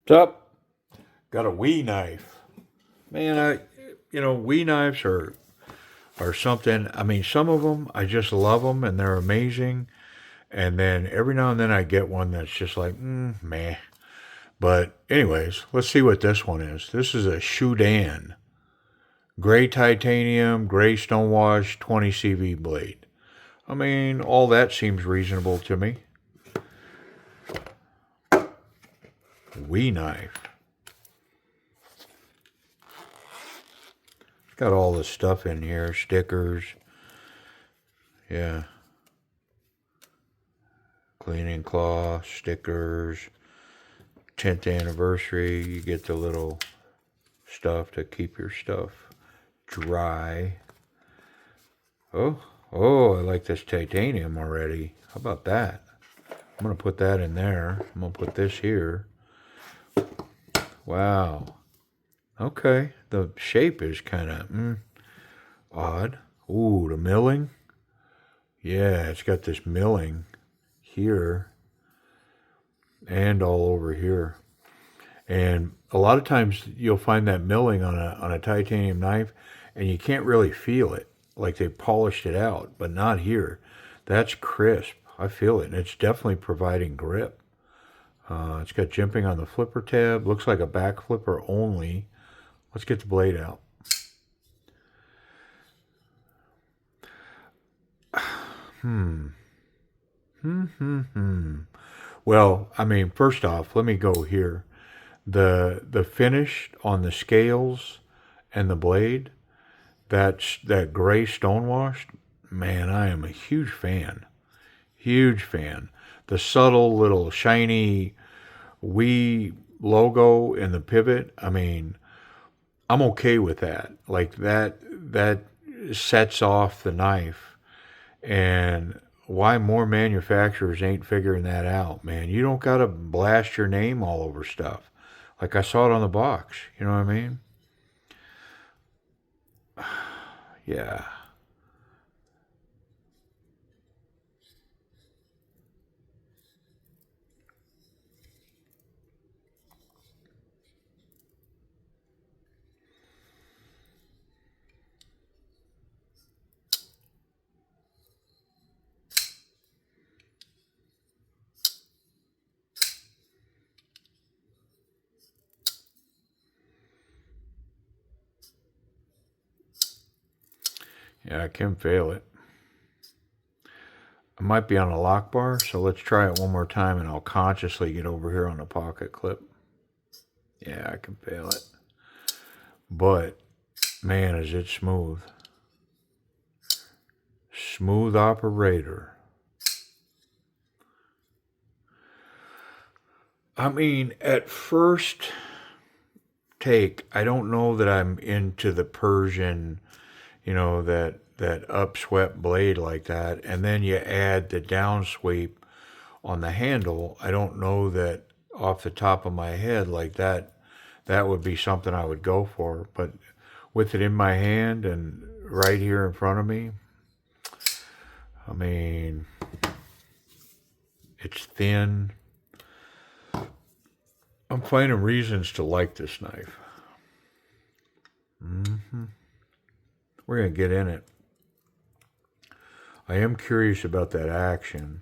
What's up? Got a wee knife. Man, wee knives are something. I mean, some of them I just love them and they're amazing. And then every now and then I get one that's just like, meh. But anyways, let's see what this one is. This is a Shuddan, gray titanium, gray stonewash, 20 CV blade. I mean, all that seems reasonable to me. Wee knife. Got all the stuff in here, stickers. Yeah. Cleaning cloth, stickers, 10th anniversary. You get the little stuff to keep your stuff dry. Oh, I like this titanium already. How about that? I'm going to put that in there. I'm going to put this here. Wow. Okay. The shape is kind of odd. Ooh, the milling. Yeah, it's got this milling here and all over here. And a lot of times you'll find that milling on a titanium knife and you can't really feel it, like they polished it out, but not here. That's crisp. I feel it, and it's definitely providing grip. It's got jimping on the flipper tab. Looks like a back flipper only. Let's get the blade out. Well, I mean, first off, let me go here. The finish on the scales and the blade, that gray stonewashed, man, I am a huge fan. Huge fan. The subtle little shiny Wii logo in the pivot, I mean, I'm okay with that. Like that sets off the knife. And why more manufacturers ain't figuring that out, man. You don't got to blast your name all over stuff. Like I saw it on the box. You know what I mean? Yeah. Yeah, I can fail it. I might be on a lock bar, so let's try it one more time and I'll consciously get over here on the pocket clip. Yeah, I can fail it. But, man, is it smooth. Smooth operator. I mean, at first take, I don't know that I'm into the Persian, that upswept blade like that. And then you add the downsweep on the handle. I don't know that off the top of my head like that would be something I would go for. But with it in my hand and right here in front of me, I mean, it's thin. I'm finding reasons to like this knife. We're going to get in it. I am curious about that action.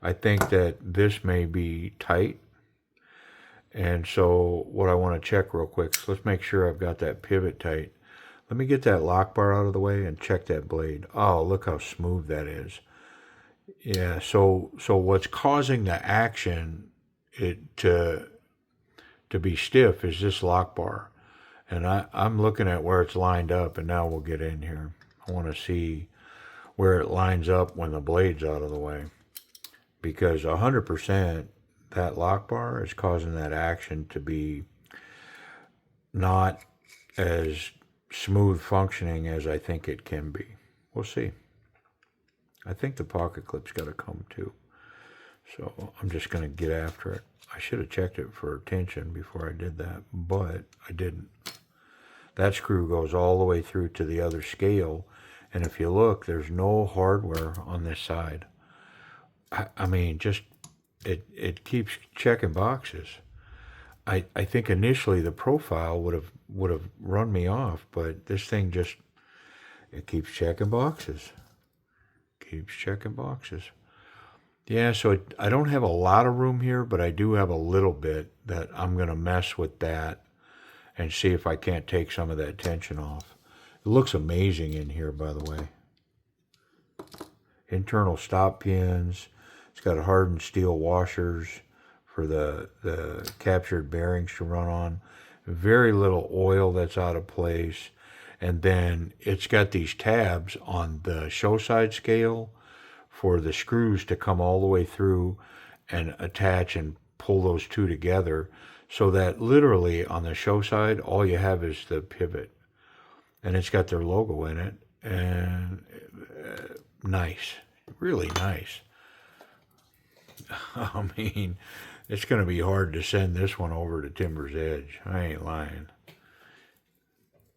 I think that this may be tight. And so what I want to check real quick, so let's make sure I've got that pivot tight. Let me get that lock bar out of the way and check that blade. Oh, look how smooth that is. Yeah, so what's causing the action to be stiff is this lock bar. And I'm looking at where it's lined up, and now we'll get in here. I want to see where it lines up when the blade's out of the way. Because 100% that lock bar is causing that action to be not as smooth functioning as I think it can be. We'll see. I think the pocket clip's got to come too. So I'm just going to get after it. I should have checked it for tension before I did that, but I didn't. That screw goes all the way through to the other scale, and if you look, there's no hardware on this side. I mean, just it keeps checking boxes. I think initially the profile would have run me off, but this thing just, it keeps checking boxes. Keeps checking boxes. Yeah, so I don't have a lot of room here, but I do have a little bit that I'm going to mess with that and see if I can't take some of that tension off. It looks amazing in here, by the way. Internal stop pins. It's got hardened steel washers for the captured bearings to run on. Very little oil that's out of place. And then it's got these tabs on the show side scale for the screws to come all the way through and attach and pull those two together, so that literally on the show side all you have is the pivot, and it's got their logo in it, and nice, really nice. I mean, it's going to be hard to send this one over to Timber's Edge. I ain't lying.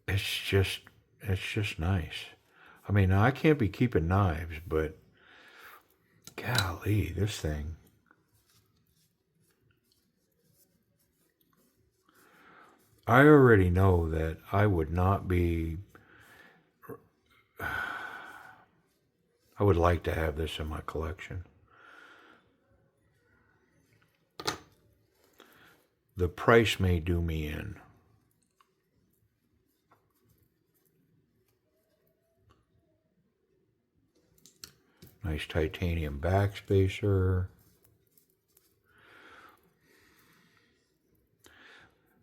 It's just nice. I mean, I can't be keeping knives, but golly, this thing. I already know that I would not be. I would like to have this in my collection. The price may do me in. Nice titanium backspacer.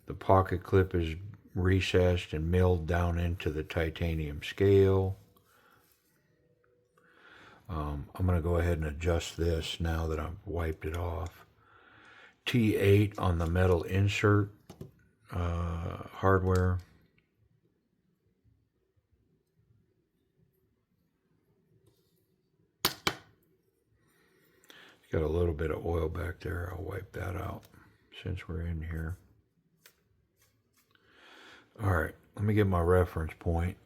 The pocket clip is recessed and milled down into the titanium scale. I'm going to go ahead and adjust this now that I've wiped it off. T8 on the metal insert hardware. Got a little bit of oil back there. I'll wipe that out since we're in here. All right, let me get my reference point.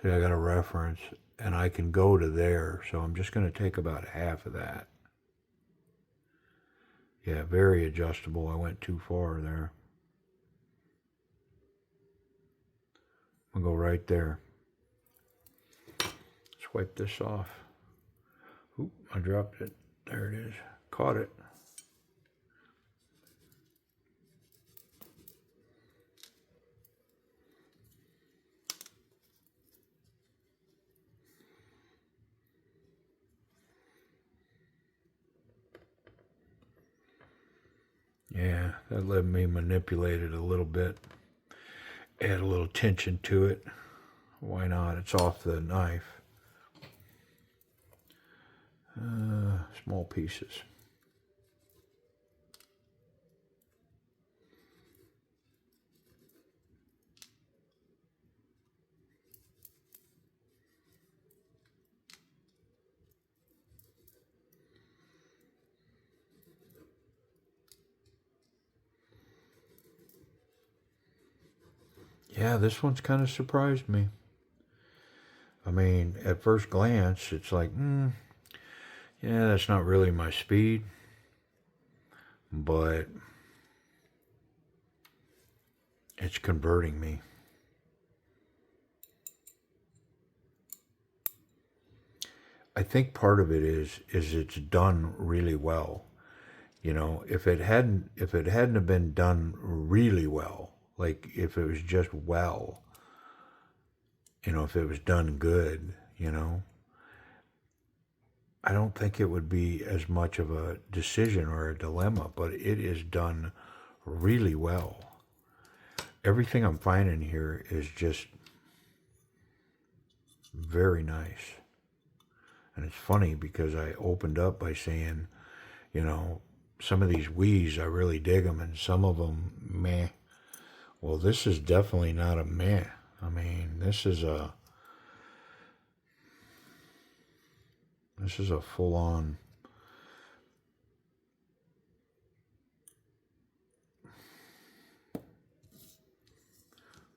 See, I got a reference, and I can go to there, so I'm just going to take about half of that. Yeah, very adjustable. I went too far there. I'll go right there. Let's wipe this off. Oop, I dropped it. There it is. Caught it. Yeah, that let me manipulate it a little bit. Add a little tension to it. Why not? It's off the knife. Small pieces. Yeah, this one's kind of surprised me. I mean, at first glance, it's like, yeah, that's not really my speed. But it's converting me. I think part of it is it's done really well. You know, if it hadn't have been done really well, like if it was just well, you know, if it was done good, you know, I don't think it would be as much of a decision or a dilemma, but it is done really well. Everything I'm finding here is just very nice. And it's funny because I opened up by saying, you know, some of these wheeze, I really dig them, and some of them, meh. Well, this is definitely not a meh. I mean, this is a full-on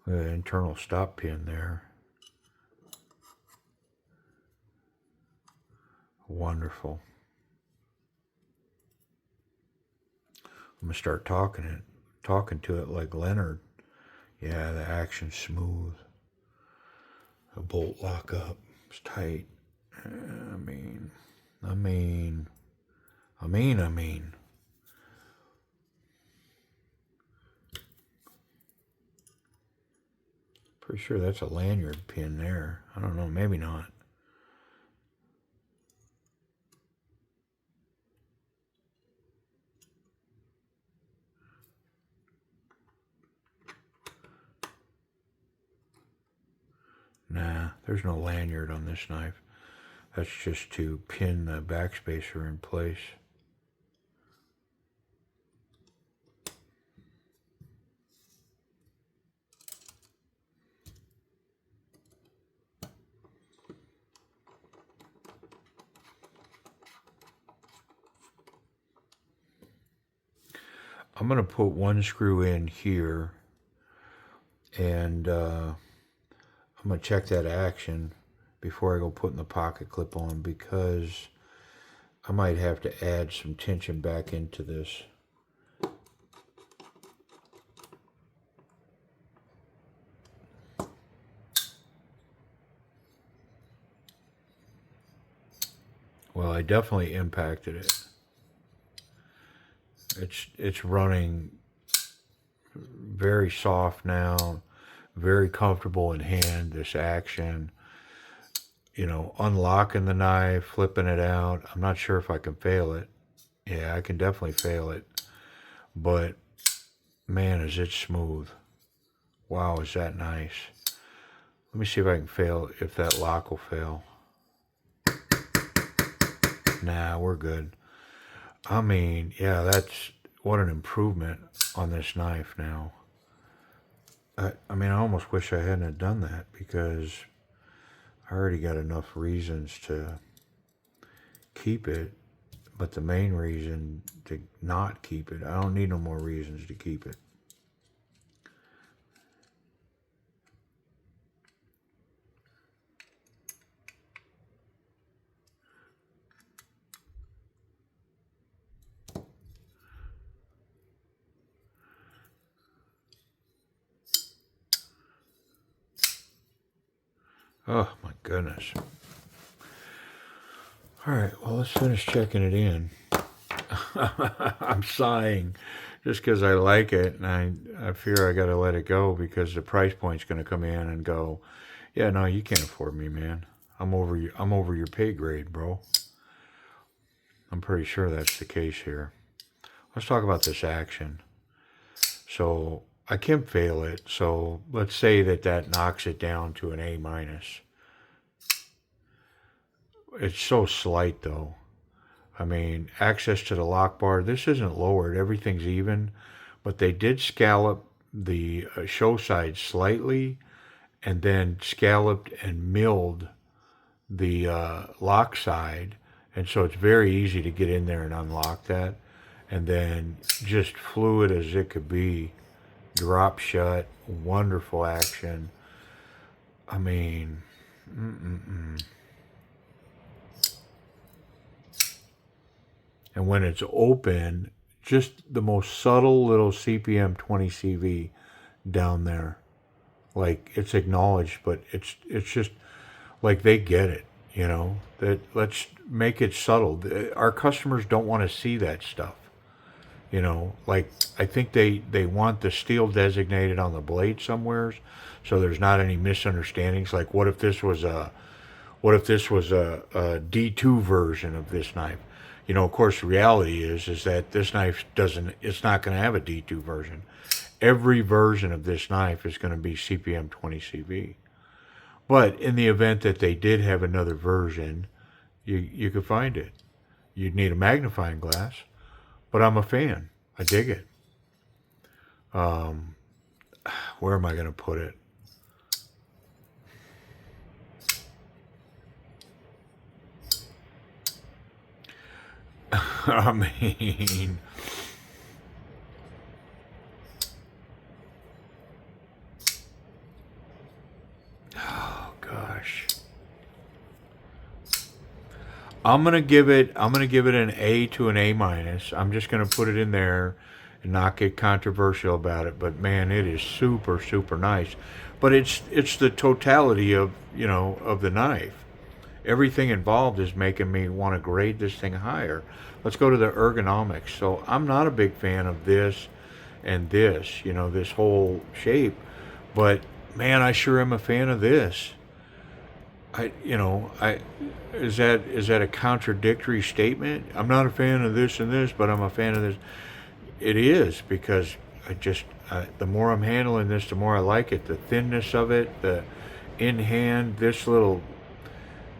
internal stop pin there. Wonderful. I'm gonna start talking to it like Leonard. Yeah, the action's smooth. A bolt lock up. It's tight. I mean. Pretty sure that's a lanyard pin there. I don't know, maybe not. Nah, there's no lanyard on this knife. That's just to pin the backspacer in place. I'm going to put one screw in here, and I'm going to check that action before I go putting the pocket clip on, because I might have to add some tension back into this. Well, I definitely impacted it. It's running very soft now, very comfortable in hand, this action. You know, unlocking the knife, flipping it out. I'm not sure if I can fail it. Yeah, I can definitely fail it. But, man, is it smooth. Wow, is that nice. Let me see if I can fail, if that lock will fail. Nah, we're good. I mean, yeah, that's, what an improvement on this knife now. I mean, I almost wish I hadn't have done that, because I already got enough reasons to keep it, but the main reason to not keep it, I don't need no more reasons to keep it. Oh my goodness. All right, well, let's finish checking it in. I'm sighing just because I like it, and I fear I got to let it go, because the price point's going to come in and go, yeah, no, you can't afford me, man. I'm over your pay grade, bro. I'm pretty sure that's the case here. Let's talk about this action. So I can fail it. So let's say that knocks it down to an A minus. It's so slight though. I mean, access to the lock bar, this isn't lowered. Everything's even, but they did scallop the show side slightly, and then scalloped and milled the lock side. And so it's very easy to get in there and unlock that. And then just fluid as it could be. Drop shut. Wonderful action. I mean, and when it's open, just the most subtle little CPM 20 CV down there. Like, it's acknowledged, but it's just like they get it, you know, that let's make it subtle. Our customers don't want to see that stuff. You know, like, I think they want the steel designated on the blade somewheres, so there's not any misunderstandings. Like, what if this was a D2 version of this knife? You know, of course, the reality is that this knife doesn't. It's not going to have a D2 version. Every version of this knife is going to be CPM 20 CV. But in the event that they did have another version, you could find it. You'd need a magnifying glass. But I'm a fan. I dig it. Where am I going to put it? I mean, oh gosh. I'm gonna give it an A to an A minus. I'm just gonna put it in there and not get controversial about it, but man, it is super, super nice. But it's the totality of, you know, of the knife. Everything involved is making me want to grade this thing higher. Let's go to the ergonomics. So I'm not a big fan of this and this, you know, this whole shape, but man, I sure am a fan of this. I is that a contradictory statement? I'm not a fan of this and this, but I'm a fan of this. It is, because the more I'm handling this, the more I like it. The thinness of it, the in hand, this little,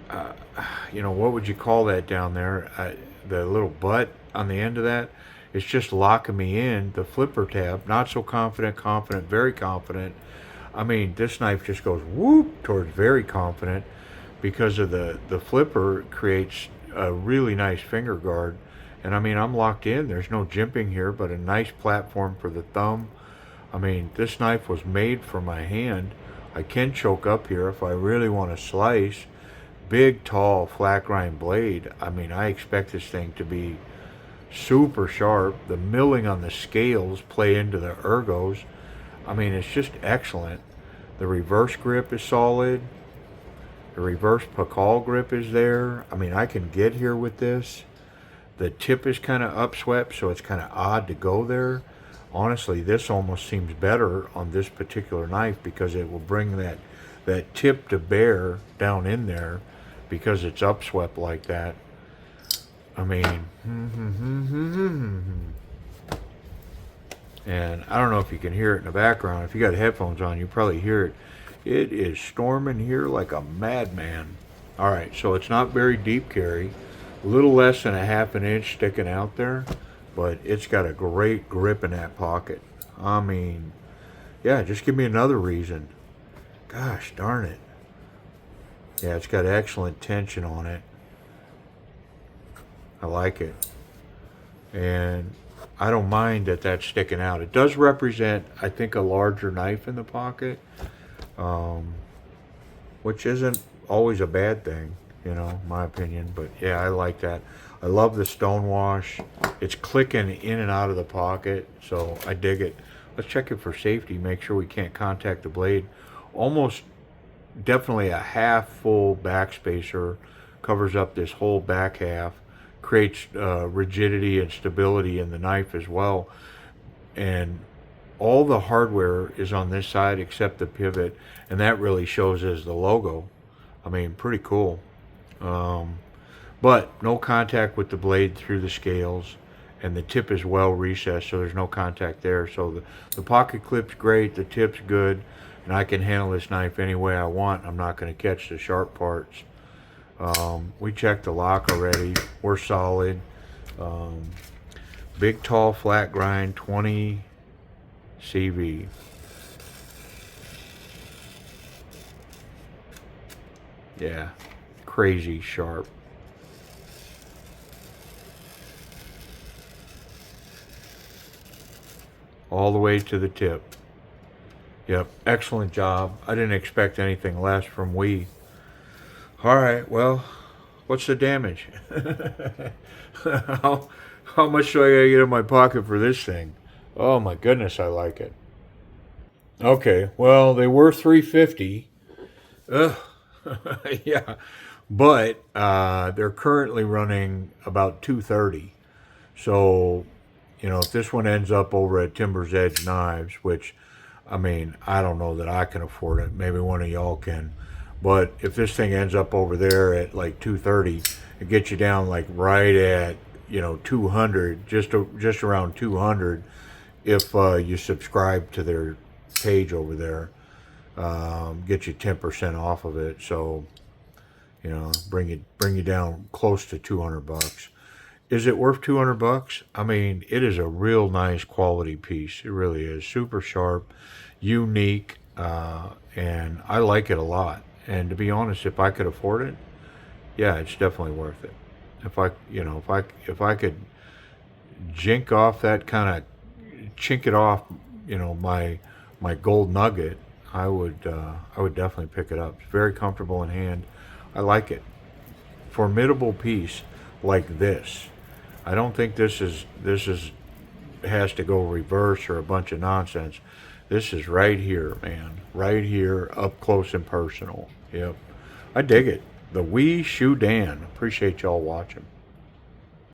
what would you call that down there? The little butt on the end of that. It's just locking me in. The flipper tab, not so confident, confident, very confident. I mean, this knife just goes whoop towards very confident, because of the flipper creates a really nice finger guard. And I mean, I'm locked in. There's no jimping here, but a nice platform for the thumb. I mean, this knife was made for my hand. I can choke up here if I really want to slice. Big, tall, flat grind blade. I mean, I expect this thing to be super sharp. The milling on the scales play into the ergos. I mean, it's just excellent. The reverse grip is solid. The reverse pakal grip is there. I mean, I can get here with this. The tip is kind of upswept, so it's kind of odd to go there. Honestly, this almost seems better on this particular knife, because it will bring that tip to bear down in there, because it's upswept like that. I mean, and I don't know if you can hear it in the background. If you got headphones on, you probably hear it. It is storming here like a madman. All right, so it's not very deep carry. A little less than a half an inch sticking out there, but it's got a great grip in that pocket. I mean, yeah, just give me another reason. Gosh darn it. Yeah, it's got excellent tension on it. I like it. And I don't mind that that's sticking out. It does represent, I think, a larger knife in the pocket, which isn't always a bad thing, in my opinion. But yeah, I like that. I love the stonewash. It's clicking in and out of the pocket, so I dig it. Let's check it for safety, make sure we can't contact the blade. Almost definitely a half full backspacer, covers up this whole back half, creates rigidity and stability in the knife as well. And all the hardware is on this side except the pivot, and that really shows as the logo. I mean, pretty cool. But no contact with the blade through the scales, and the tip is well recessed, so there's no contact there. So the pocket clip's great, the tip's good, and I can handle this knife any way I want. I'm not going to catch the sharp parts. We checked the lock already. We're solid. Big, tall, flat grind, 20 CV. Yeah, crazy sharp. All the way to the tip. Yep, excellent job. I didn't expect anything less from we. All right, well, what's the damage? how much do I gotta get in my pocket for this thing? Oh my goodness, I like it. Okay, well, they were $350. Ugh. Yeah, but they're currently running about $230. So, if this one ends up over at Timber's Edge Knives, which, I mean, I don't know that I can afford it. Maybe one of y'all can. But if this thing ends up over there at like 230, it gets you down like right at 200, just around 200, if you subscribe to their page over there. Get you 10% off of it. So bring you down close to $200. Is it worth $200? I mean, it is a real nice quality piece. It really is. Super sharp, unique, and I like it a lot. And to be honest, if I could afford it, yeah, it's definitely worth it. If I could jink off that kind of, chink it off, my gold nugget, I would definitely pick it up. It's very comfortable in hand. I like it. Formidable piece like this. I don't think this is has to go reverse or a bunch of nonsense. This is right here, man. Right here, up close and personal. Yep. I dig it. The wee Shuddan. Appreciate y'all watching.